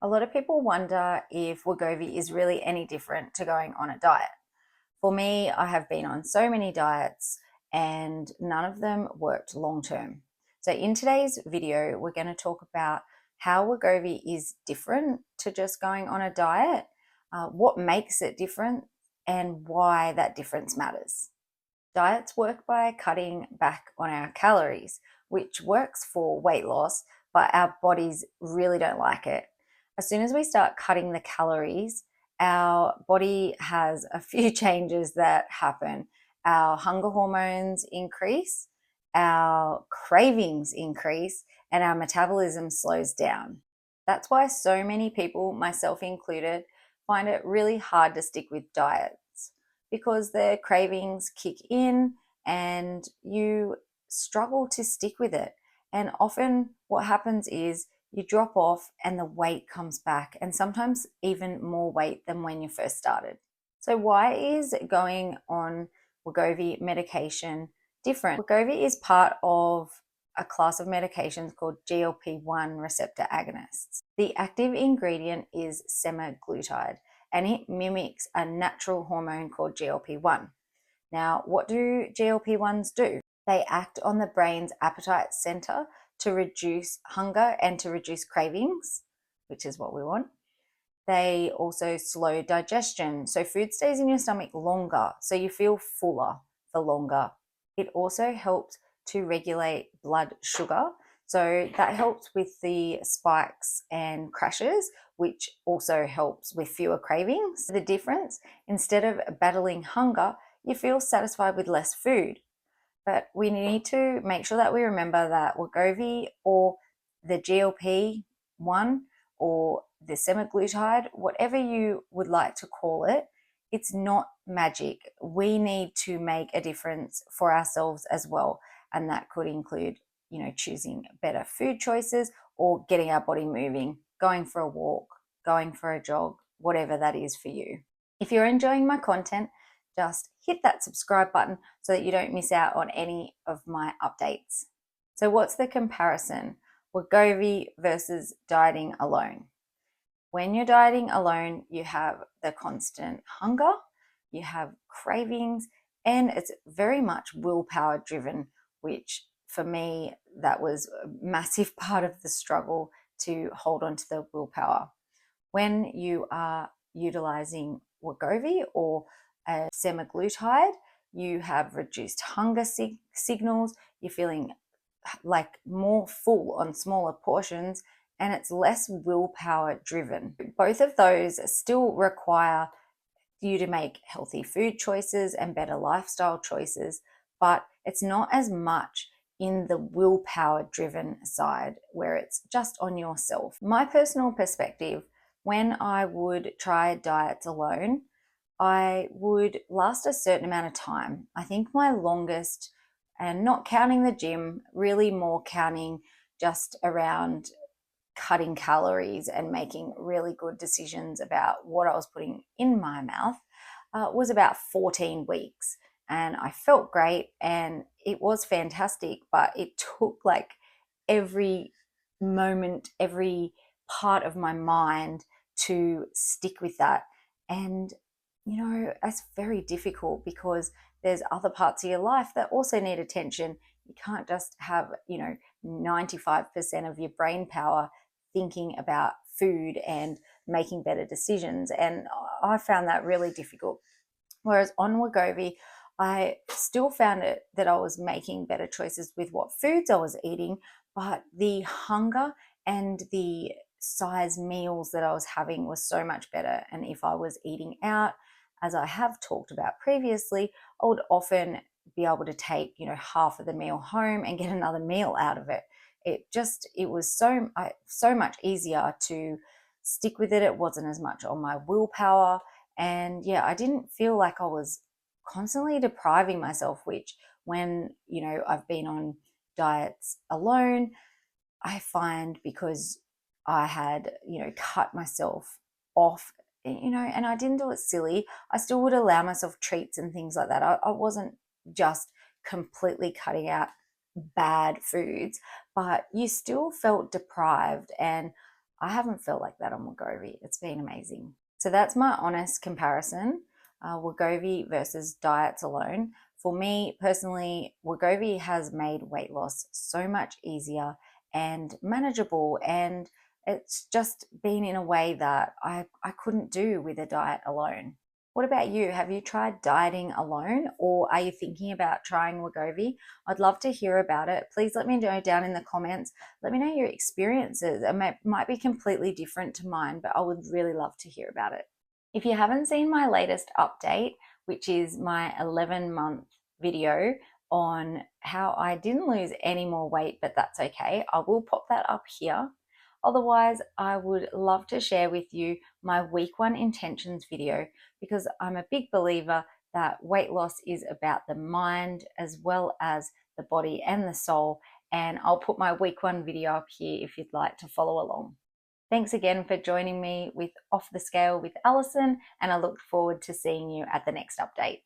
A lot of people wonder if Wegovy is really any different to going on a diet. For me, I have been on so many diets and none of them worked long term. So in today's video, we're going to talk about how Wegovy is different to just going on a diet, what makes it different, and why that difference matters. Diets work by cutting back on our calories, which works for weight loss, but our bodies really don't like it. As soon as we start cutting the calories, our body has a few changes that happen. Our hunger hormones increase, our cravings increase, and our metabolism slows down. That's why so many people, myself included, find it really hard to stick with diets because their cravings kick in and you struggle to stick with it. And often what happens is you drop off and the weight comes back, and sometimes even more weight than when you first started. So why is going on Wegovy medication different? Wegovy is part of a class of medications called GLP-1 receptor agonists. The active ingredient is semaglutide, and it mimics a natural hormone called GLP-1. Now, what do GLP-1s do? They act on the brain's appetite center to reduce hunger and to reduce cravings, which is what we want. They also slow digestion, so food stays in your stomach longer, so you feel fuller for longer. It also helps to regulate blood sugar, so that helps with the spikes and crashes, which also helps with fewer cravings. The difference, instead of battling hunger, you feel satisfied with less food. But we need to make sure that we remember that Wegovy or the GLP-1 or the semaglutide, whatever you would like to call it, it's not magic. We need to make a difference for ourselves as well. And that could include, choosing better food choices or getting our body moving, going for a walk, going for a jog, whatever that is for you. If you're enjoying my content, just hit that subscribe button so that you don't miss out on any of my updates. So what's the comparison? Wegovy versus dieting alone. When you're dieting alone, you have the constant hunger, you have cravings, and it's very much willpower driven, which for me, that was a massive part of the struggle to hold on to the willpower. When you are utilizing Wegovy or a semaglutide, you have reduced hunger signals, you're feeling like more full on smaller portions, and it's less willpower driven. Both of those still require you to make healthy food choices and better lifestyle choices, but it's not as much in the willpower driven side where it's just on yourself. My personal perspective, when I would try diets alone, I would last a certain amount of time. I think my longest, and not counting the gym, really more counting just around cutting calories and making really good decisions about what I was putting in my mouth, was about 14 weeks. And I felt great and it was fantastic, but it took like every moment, every part of my mind to stick with that. And that's very difficult because there's other parts of your life that also need attention. You can't just have, 95% of your brain power thinking about food and making better decisions. And I found that really difficult. Whereas on Wegovy, I still found it that I was making better choices with what foods I was eating, but the hunger and the size meals that I was having was so much better. And if I was eating out, as I have talked about previously, I would often be able to take, half of the meal home and get another meal out of it. It was so much easier to stick with it. It wasn't as much on my willpower. And yeah, I didn't feel like I was constantly depriving myself, which when, I've been on diets alone, I find because I had, cut myself off, and I didn't do it silly. I still would allow myself treats and things like that. I wasn't just completely cutting out bad foods, but you still felt deprived. And I haven't felt like that on Wegovy. It's been amazing. So that's my honest comparison, Wegovy versus diets alone. For me personally, Wegovy has made weight loss so much easier and manageable, and it's just been in a way that I couldn't do with a diet alone. What about you? Have you tried dieting alone, or are you thinking about trying Wegovy? I'd love to hear about it. Please let me know down in the comments. Let me know your experiences. It might be completely different to mine, but I would really love to hear about it. If you haven't seen my latest update, which is my 11-month video on how I didn't lose any more weight, but that's okay, I will pop that up here. Otherwise, I would love to share with you my week 1 intentions video, because I'm a big believer that weight loss is about the mind as well as the body and the soul. And I'll put my week 1 video up here if you'd like to follow along. Thanks again for joining me with Off the Scale with Alison, and I look forward to seeing you at the next update.